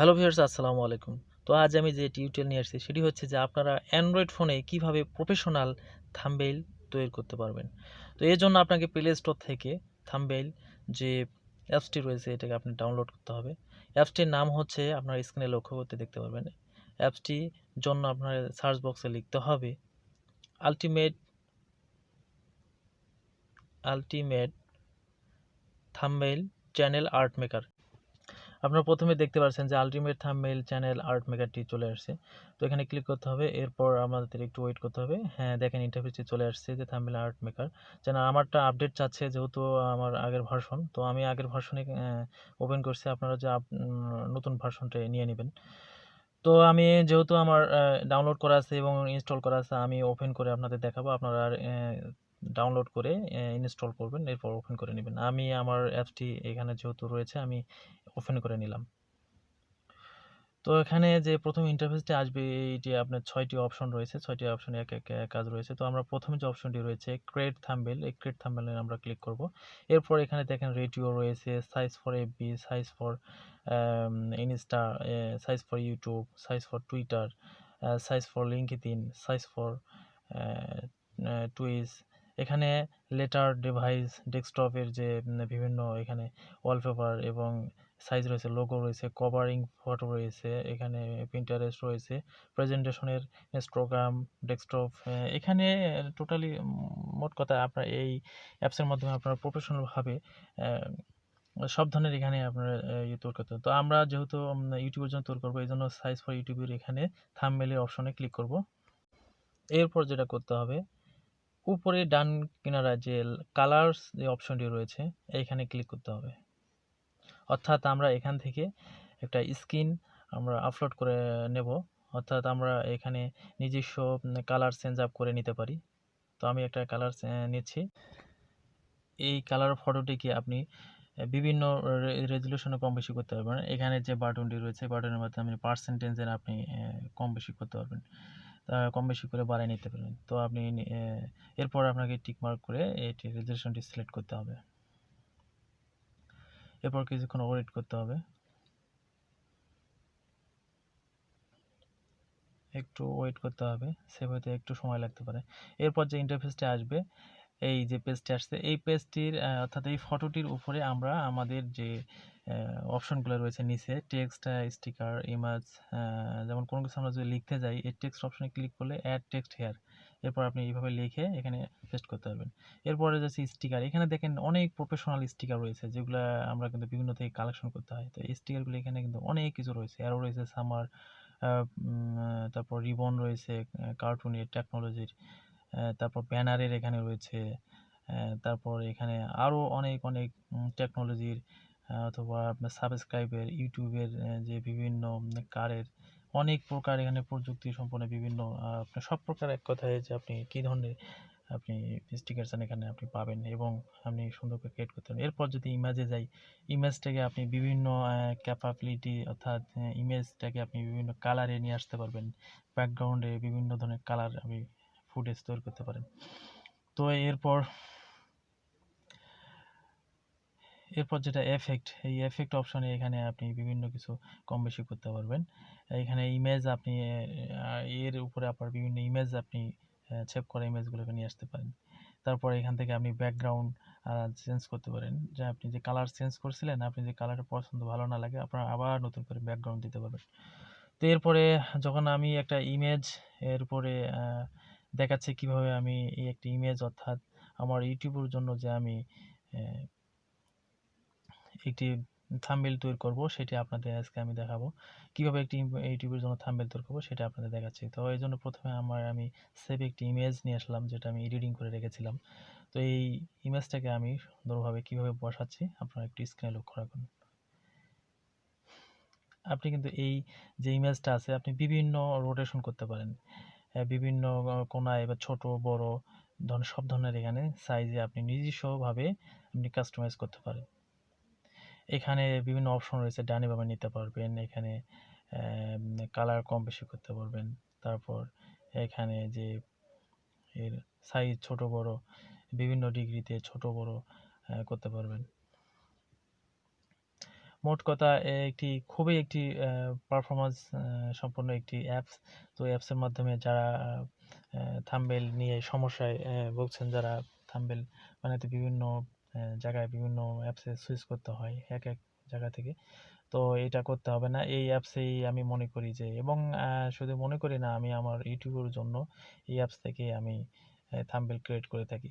Hello viewers, আসসালামু আলাইকুম। তো আজ আমি যে টিউটোরিয়াল নিয়ে আসছি সেটি হচ্ছে যে আপনারা অ্যান্ড্রয়েড ফোনে কিভাবে প্রফেশনাল থাম্বনেইল তৈরি করতে পারবেন। তো এর জন্য আপনাকে প্লে স্টোর থেকে থাম্বনেইল যে অ্যাপসটি রয়েছে এটাকে আপনি ডাউনলোড করতে হবে। অ্যাপসটির নাম হচ্ছে আপনার স্ক্রিনে লক্ষ্য করতে দেখতে পারবেন। অ্যাপসটির জন্য আপনার সার্চ বক্সে লিখতে হবে ultimate ultimate thumbnail channel art maker. আপনারা প্রথমে দেখতে পাচ্ছেন যে আল্টিমেট থাম্বনেইল চ্যানেল আর্ট মেকারটি চলে আসছে। তো এখানে ক্লিক করতে হবে। এরপর আমাদের একটু ওয়েট করতে হবে। হ্যাঁ, দেখেন ইন্টারফেসটি চলে আসছে যে থাম্বনেইল আর্ট মেকার। যেন আমারটা আপডেট চাচ্ছে, যেহেতু আমার আগের ভার্সন। তো আমি আগের ভার্সনে ওপেন করছি। আপনারা যে নতুন ভার্সনটা নিয়ে নেবেন। তো আমি যেহেতু আমার ডাউনলোড করা আছে এবং ইনস্টল করা আছে, আমি ওপেন করে আপনাদের দেখাবো। আপনারা ডাউনলোড করে ইনস্টল করবেন, এরপর ওপেন করে নেবেন। আমি আমার অ্যাপসটি এখানে যেহেতু রয়েছে আমি ওপেন করে নিলাম। তো এখানে যে প্রথম ইন্টারফেসটি আসবে এইটি আপনার 6টি অপশন রয়েছে, 6টি অপশনে এক এক কাজ রয়েছে। তো আমরা প্রথমে যে অপশনটি রয়েছে ক্রিয়েট থাম্বনেইল, এই ক্রিয়েট থাম্বনেইলে আমরা ক্লিক করব। এরপর এখানে দেখেন রেডিও রয়েছে, size for FB, size for Insta, size for YouTube, size for Twitter, size for LinkedIn, size for টুইজ। এখানে লেটার ডিভাইস, ডেস্কটপের যে বিভিন্ন এখানে ওয়ালপেপার এবং সাইজ রয়েছে, লোগো রয়েছে, কভারিং ফটো রয়েছে, এখানে পিন্টারেস্ট রয়েছে, প্রেজেন্টেশনের ইনস্টাগ্রাম, ডেস্কটপ। এখানে টোটালি মোট কথা আপনার এই অ্যাপসের মাধ্যমে আপনারা প্রফেশনালভাবে সব ধরনের এখানে আপনারা তৈরি করতে হবে। তো আমরা যেহেতু ইউটিউবের জন্য তৈরি করবো, এই জন্য সাইজ ফর ইউটিউবের এখানে থাম্বনেইলের অপশনে ক্লিক করব। এরপর যেটা করতে হবে, উপরে ডান কিনারা যে কালার্স যে অপশনটি রয়েছে এইখানে ক্লিক করতে হবে। অর্থাৎ আমরা এখান থেকে একটা স্ক্রিন আমরা আপলোড করে নেব। অর্থাৎ আমরা এখানে নিজস্ব কালার চেঞ্জ আপ করে নিতে পারি। তো আমি একটা কালার নিচ্ছি। এই কালার ফটোটিকে আপনি বিভিন্ন রেজুলেশনে কম বেশি করতে পারবেন। এখানে যে বাটনটি রয়েছে বাটনের মাধ্যমে পার্সেন্টেজের আপনি কম বেশি করতে পারবেন, কম বেশি করে বাড়িয়ে নিতে পারবেন। তো আপনি এরপর আপনাকে টিক মার্ক করে এটি রেজুলেশনটি সিলেক্ট করতে হবে। এরপর কিছুক্ষণ ওয়েট করতে হবে, একটু ওয়েট করতে হবে, সেভ হতে একটু সময় লাগতে পারে। এরপর যে ইন্টারফেসটি আসবে, এই যে পেজটি আসছে, এই পেজটির অর্থাৎ এই ফটোটির উপরে আমরা আমাদের যে অপশনগুলো রয়েছে নিচে টেক্সট, স্টিকার, ইমেজ, যেমন কোনো কিছু আমরা যদি লিখতে যাই এই টেক্সট অপশনে ক্লিক করলে অ্যাড টেক্সট হেয়ার, এরপর আপনি এইভাবে লিখে এখানে পেস্ট করতে পারবেন। এরপরে যাচ্ছে স্টিকার। এখানে দেখেন অনেক প্রফেশনাল স্টিকার রয়েছে যেগুলো আমরা কিন্তু বিভিন্ন থেকে কালেকশন করতে হয়। তো এই স্টিকারগুলো এখানে কিন্তু অনেক কিছু রয়েছে, অ্যারো রয়েছে, সামার, তারপর রিবন রয়েছে, কার্টুনের, টেকনোলজির, তারপর ব্যানারের এখানে রয়েছে, তারপর এখানে আরও অনেক অনেক টেকনোলজির, অথবা আপনার সাবস্ক্রাইবের, ইউটিউবের যে বিভিন্ন কারের অনেক প্রকার এখানে প্রযুক্তি সম্পন্ন বিভিন্ন আপনার সব প্রকার, এক কথায় যে আপনি কী ধরনের আপনি স্টিকার চান এখানে আপনি পাবেন এবং আপনি সুন্দর করে ক্রিয়েট করতে পারেন। এরপর যদি ইমেজে যাই, ইমেজটাকে আপনি বিভিন্ন ক্যাপাবিলিটি, অর্থাৎ ইমেজটাকে আপনি বিভিন্ন কালারে নিয়ে আসতে পারবেন। ব্যাকগ্রাউন্ডে বিভিন্ন ধরনের কালার আপনি ফুটেজ তৈরি করতে পারেন। তো এরপর যেটা এফেক্ট, এই এফেক্ট অপশনে এখানে আপনি বিভিন্ন কিছু কম বেশি করতে পারবেন। এখানে ইমেজ আপনি এর উপরে আপনার বিভিন্ন ইমেজ আপনি সেভ করা ইমেজগুলোকে নিয়ে আসতে পারেন। তারপর এখান থেকে আপনি ব্যাকগ্রাউন্ড চেঞ্জ করতে পারেন, যে আপনি যে কালার চেঞ্জ করছিলেন, আপনি যে কালারটা পছন্দ ভালো না লাগে আপনার আবার নতুন করে ব্যাকগ্রাউন্ড দিতে পারবেন। তো এরপরে যখন আমি একটা ইমেজ এর উপরে দেখাচ্ছি কিভাবে আমি এই একটি ইমেজ, অর্থাৎ আমার ইউটিউবের জন্য যে আমি একটি থাম্বনেইল তৈরি করব সেটি আপনাদের আজকে আমি দেখাবো। কিভাবে একটি ইউটিউবের জন্য থাম্বনেইল তৈরি করব সেটা আপনাদের দেখাচ্ছি। তো এই জন্য প্রথমে আমি সেভ একটি ইমেজ নিয়ে আসলাম যেটা আমি এডিটিং করে রেখেছিলাম। তো এই ইমেজটাকে আমি সুন্দরভাবে কিভাবে বসাচ্ছি আপনারা একটু স্ক্রিনে লক্ষ্য রাখুন। আপনি কিন্তু এই যে ইমেজটা আছে আপনি বিভিন্ন রোটেশন করতে পারেন, বিভিন্ন কোণায় বা ছোট বড় সব ধরনের এখানে সাইজে আপনি নিজস্বভাবে আপনি কাস্টমাইজ করতে পারেন। এখানে বিভিন্ন অপশন রয়েছে, ডানে বামে নিতে পারবেন, এখানে কালার কম বেশি করতে পারবেন, তারপর এখানে যে এর সাইজ ছোট বড় বিভিন্ন ডিগ্রিতে ছোট বড় করতে পারবেন। মোট কথা একটি খুবই একটি পারফরম্যান্স সম্পন্ন একটি অ্যাপস। তো অ্যাপসের মাধ্যমে যারা থাম্বনেল নিয়ে সমস্যায় ভুগছেন, যারা থাম্বনেল বানাতে বিভিন্ন জায়গায় বিভিন্ন অ্যাপসে সুইচ করতে হয় এক জায়গা থেকে, তো এটা করতে হবে না। এই অ্যাপসেই আমি মনে করি যে, এবং শুধু মনে করি না, আমি আমার ইউটিউবের জন্য এই অ্যাপস থেকে আমি থাম্বনেল ক্রিয়েট করে থাকি।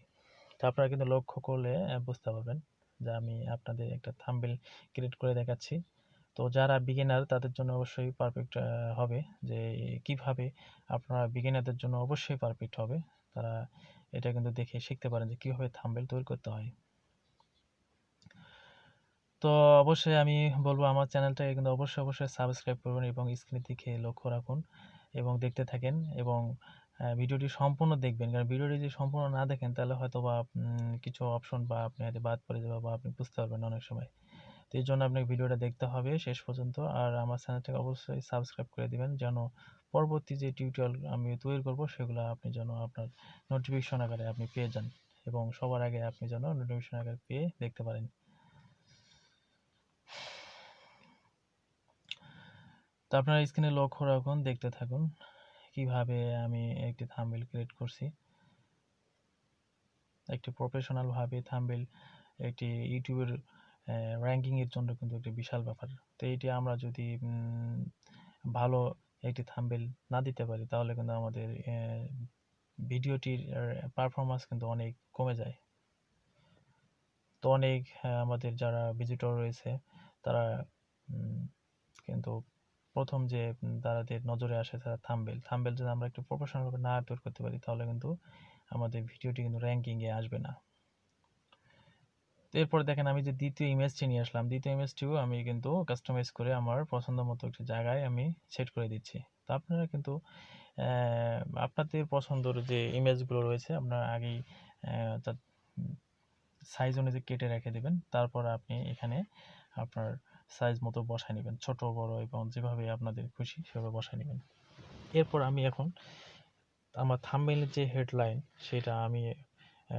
তো আপনারা কিন্তু লক্ষ্য করলে বুঝতে পারবেন যে আমি আপনাদের একটা থাম্বনেল ক্রিয়েট করে দেখাচ্ছি। তো যারা বিগিনার তাদের জন্য অবশ্যই পারফেক্ট হবে, যে কিভাবে আপনারা বিগিনারদের জন্য অবশ্যই পারফেক্ট হবে। তারা এটা কিন্তু দেখে শিখতে পারেন যে কিভাবে থাম্বনেল তৈরি করতে হয়। তো অবশ্যই আমি বলবো আমার চ্যানেলটাকে কিন্তু অবশ্যই সাবস্ক্রাইব করবেন এবং স্ক্রিনের দিকে লক্ষ্য রাখুন এবং দেখতে থাকেন, এবং ভিডিওটি সম্পূর্ণ দেখবেন। কারণ ভিডিওটি যদি সম্পূর্ণ না দেখেন তাহলে হয়তো বা কিছু অপশন বা আপনি হয়তো বাদ পড়ে যাবে বা আপনি বুঝতে পারবেন না অনেক সময়। তো এই জন্য আপনাকে ভিডিওটা দেখতে হবে শেষ পর্যন্ত, আর আমার চ্যানেলটাকে অবশ্যই সাবস্ক্রাইব করে দিবেন, যেন পরবর্তী যে টিউটোরিয়াল আমি তৈরি করব সেগুলো আপনি যেন আপনার নোটিফিকেশন আকারে আপনি পেয়ে যান, এবং সবার আগে আপনি যেন নোটিফিকেশন আকারে পেয়ে দেখতে পারেন। তো আপনারা স্ক্রিনে লক্ষ্য রাখুন, দেখতে থাকুন কিভাবে আমি একটি থাম্বনেল ক্রিয়েট করছি। একটি প্রফেশনাল ভাবে থাম্বনেল একটি ইউটিউবের র্যাঙ্কিং এর জন্য কিন্তু একটি বিশাল ব্যাপার। তো এটি আমরা যদি ভালো একটি থাম্বনেল না দিতে পারি তাহলে কিন্তু আমাদের ভিডিওটির পারফরম্যান্স কিন্তু অনেক কমে যায়। তো অনেক আমাদের যারা ভিজিটর রয়েছে তারা কিন্তু প্রথম যে তাদের নজরে আসে তারা থাম্বনেল যদি আমরা একটু প্রফেশনাল ভাবে না তৈরি করতে পারি তাহলে কিন্তু আমাদের ভিডিওটি কিন্তু র্যাঙ্কিংয়ে আসবে না। তো এরপর দেখেন আমি যে দ্বিতীয় ইমেজটি নিয়ে আসলাম, দ্বিতীয় ইমেজটিও আমি কিন্তু কাস্টমাইজ করে আমার পছন্দ মতো একটি জায়গায় আমি সেট করে দিচ্ছি। তো আপনারা কিন্তু আপনাদের পছন্দের যে ইমেজগুলো রয়েছে আপনারা আগেই তার সাইজ অনুযায়ী কেটে রেখে দেবেন, তারপর আপনি এখানে আপনার সাইজ মতো বসায় নেবেন, ছোট বড় এবং যেভাবে আপনাদের খুশি সেভাবে বসায় নেবেন। এরপর আমি এখন আমার থাম্বনেইলের যে হেডলাইন সেটা আমি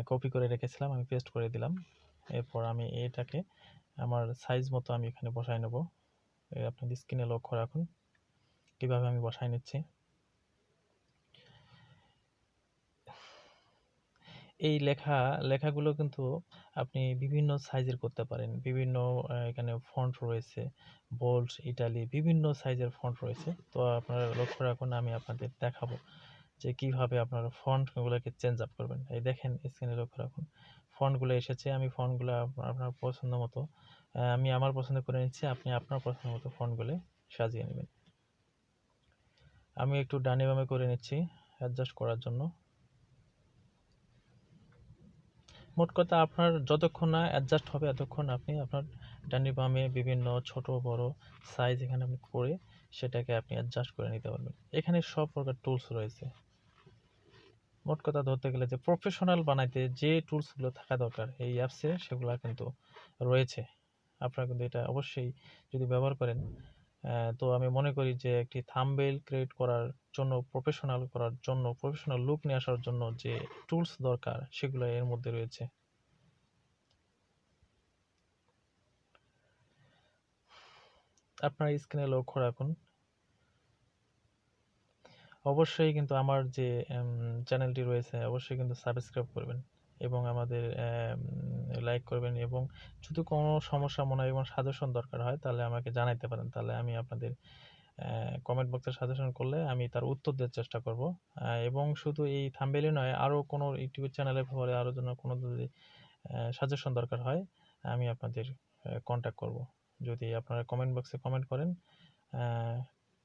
কপি করে রেখেছিলাম, আমি পেস্ট করে দিলাম। এরপর আমি এটাকে আমার সাইজ মতো আমি এখানে বসায় নেব। আপনাদের স্ক্রিনে লক্ষ্য রাখুন কিভাবে আমি বসায় নিচ্ছি। এই লেখাগুলো কিন্তু আপনি বিভিন্ন সাইজের করতে পারেন, বিভিন্ন এখানে ফন্ট রয়েছে, বোল্ড, ইটালি, বিভিন্ন সাইজের ফন্ট রয়েছে। তো আপনারা লক্ষ্য রাখুন, আমি আপনাদের দেখাবো যে কিভাবে আপনারা ফন্টগুলোকে চেঞ্জ আপ করবেন। এই দেখেন স্ক্রিনে লক্ষ্য রাখুন, ফন্টগুলো এসেছে, আমি ফন্টগুলো আপনার পছন্দ মতো আমি আমার পছন্দ করে নিচ্ছি, আপনি আপনার পছন্দ মতো ফন্টগুলো সাজিয়ে নেবেন। আমি একটু ডানে বামে করে নিচ্ছি অ্যাডজাস্ট করার জন্য। মোট কথা আপনার যতক্ষণ না অ্যাডজাস্ট হবে এতক্ষণ আপনি আপনার ডানে বামে বিভিন্ন ছোট বড় সাইজ এখানে আপনি করে সেটাকে আপনি অ্যাডজাস্ট করে নিতে পারবেন। এখানে সব প্রকার টুলস রয়েছে। মোট কথা ধরতে গেলে যে প্রফেশনাল বানাইতে যে টুলসগুলো থাকা দরকার এই অ্যাপসে সেগুলো কিন্তু রয়েছে। আপনারা কিন্তু এটা অবশ্যই যদি ব্যবহার করেন, তো আমি মনে করি যে একটি থাম্বনেইল ক্রিয়েট করার জন্য, প্রফেশনাল লুক নিয়ে আসার জন্য যে টুলস দরকার সেগুলো এর মধ্যে রয়েছে। আপনার স্ক্রিনে লক্ষ্য রাখুন। অবশ্যই কিন্তু আমার যে চ্যানেলটি রয়েছে অবশ্যই কিন্তু সাবস্ক্রাইব করবেন এবং আমাদের লাইক করবেন, এবং যদি কোনো সমস্যা মনে হয় এবং সাজেশন দরকার হয় তাহলে আমাকে জানাইতে পারেন, তাহলে আমি আপনাদের কমেন্ট বক্সে সাজেশন করলে আমি তার উত্তর দেওয়ার চেষ্টা করব। এবং শুধু এই থাম্বনেইলই নয়, আরও কোনো ইউটিউব চ্যানেলের ব্যাপারে আরও যেন কোনো যদি সাজেশন দরকার হয় আমি আপনাদের কন্ট্যাক্ট করব। যদি আপনারা কমেন্ট বক্সে কমেন্ট করেন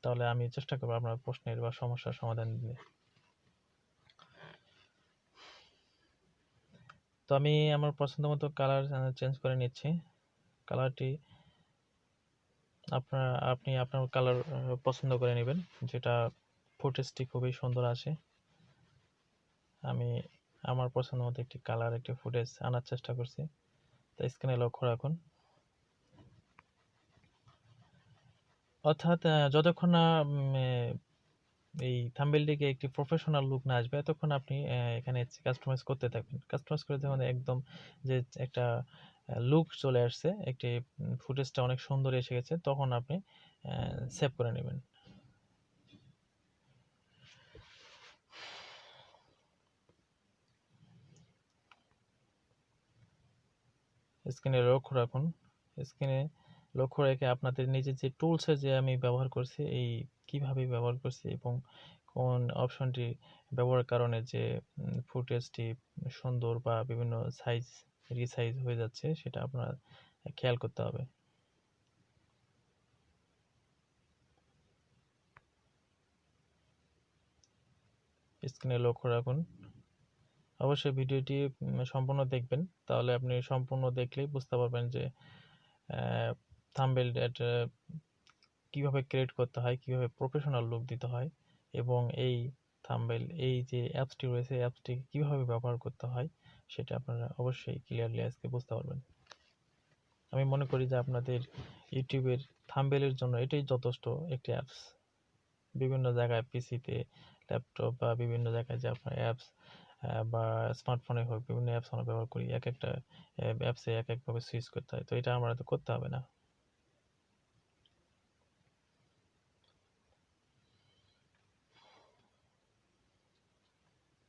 তাহলে আমি চেষ্টা করবো আপনার প্রশ্নের বা সমস্যার সমাধান দিতে। তো আমি আমার পছন্দ মতো কালার চেঞ্জ করে নিচ্ছি। কালারটি আপনি আপনার কালার পছন্দ করে নেবেন, যেটা ফুটেজটি খুবই সুন্দর আসে। আমি আমার পছন্দ মতো একটি কালার, একটি ফুটেজ আনার চেষ্টা করছি। তো স্ক্রিনে লক্ষ্য রাখুন। অর্থাৎ যতক্ষণ না এই থাম্বনেইলটিকে একটি প্রফেশনাল লুক না আসবে এতক্ষণ আপনি এখানে কাস্টমাইজ করতে থাকবেন। কাস্টমাইজ করে যখন একদম যে একটা লুক চলে আসছে, একটি ফুটেজটা অনেক সুন্দর এসে গেছে, তখন আপনি সেভ করে নেবেন। স্ক্রিনে লক্ষ্য রাখুন, স্ক্রিনে লক্ষ্য রেখে আপনাদের নিজের যে টুলসে যে আমি ব্যবহার করছি, এই কিভাবে ব্যবহার করছি এবং কোন অপশনটি ব্যবহারের কারণে যে ফুটেজটি সুন্দর বা বিভিন্ন সাইজ রিসাইজ হয়ে যাচ্ছে, সেটা আপনার খেয়াল করতে হবে। স্ক্রিনে লক্ষ্য রাখুন। অবশ্যই ভিডিওটি সম্পূর্ণ দেখবেন, তাহলে আপনি সম্পূর্ণ দেখলেই বুঝতে পারবেন যে থাম্বনেল কিভাবে ক্রিয়েট করতে হয়, কিভাবে প্রফেশনাল লুক দিতে হয়, এবং এই থাম্বনেল এই যে অ্যাপসটি রয়েছে, অ্যাপসটি কিভাবে ব্যবহার করতে হয়, সেটা আপনারা অবশ্যই ক্লিয়ারলি আজকে বুঝতে পারবেন। আমি মনে করি যে আপনাদের ইউটিউবের থাম্বনেলের জন্য এটাই যথেষ্ট একটি অ্যাপস। বিভিন্ন জায়গায় পিসিতে, ল্যাপটপ বা বিভিন্ন জায়গায় যে আপনার অ্যাপস বা স্মার্টফোনে হোক, বিভিন্ন অ্যাপস আমরা ব্যবহার করি, এক একটা অ্যাপসে এক একভাবে সুইচ করতে হয়, তো এটা আমরা তো করতে হবে না।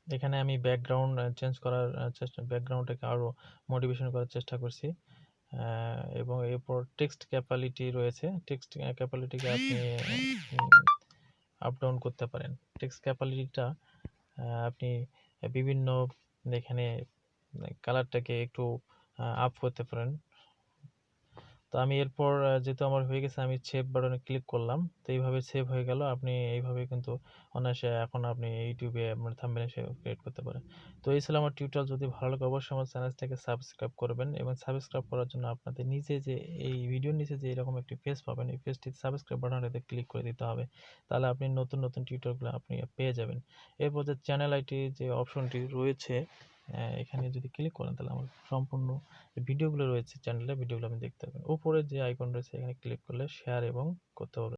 এখানে আমি ব্যাকগ্রাউন্ড চেঞ্জ করার চেষ্টা, ব্যাকগ্রাউন্ডটাকে আরও মোটিভেশন করার চেষ্টা করছি, এবং এরপর টেক্সট ক্যাপাবিলিটি রয়েছে, টেক্সট ক্যাপাবিলিটিকে আপনি আপ ডাউন করতে পারেন। টেক্সট ক্যাপাবিলিটিটা আপনি বিভিন্ন এখানে কালারটাকে একটু আপ করতে পারেন। তো আমি এরপর যেহেতু আমার হয়ে গেছে, আমি সেভ বাটনে ক্লিক করলাম, তো এইভাবে সেভ হয়ে গেল। আপনি এইভাবে কিন্তু অনায়াসে এখন আপনি ইউটিউবে আপনার থাম্বনেল ক্রিয়েট করতে পারেন। তো এই ছিল আমার টিউটোরিয়াল। যদি ভালো লাগে অবশ্যই আমার চ্যানেলটাকে সাবস্ক্রাইব করবেন, এবং সাবস্ক্রাইব করার জন্য আপনাদের নিচে যে এই ভিডিওর নিচে যে এরকম একটি পেজ পাবেন, এই পেজটি সাবস্ক্রাইব বাটনটাতে ক্লিক করে দিতে হবে, তাহলে আপনি নতুন নতুন টিউটোরিয়ালগুলো আপনি পেয়ে যাবেন। এরপর যে চ্যানেল আইটি যে অপশনটি রয়েছে, এখানে যদি ক্লিক করেন তাহলে আমার সম্পূর্ণ ভিডিওগুলো রয়েছে চ্যানেলে, ভিডিওগুলো আপনি দেখতে পাবেন। উপরে যে আইকন রয়েছে এখানে ক্লিক করলে শেয়ার এবং করতে পারবেন।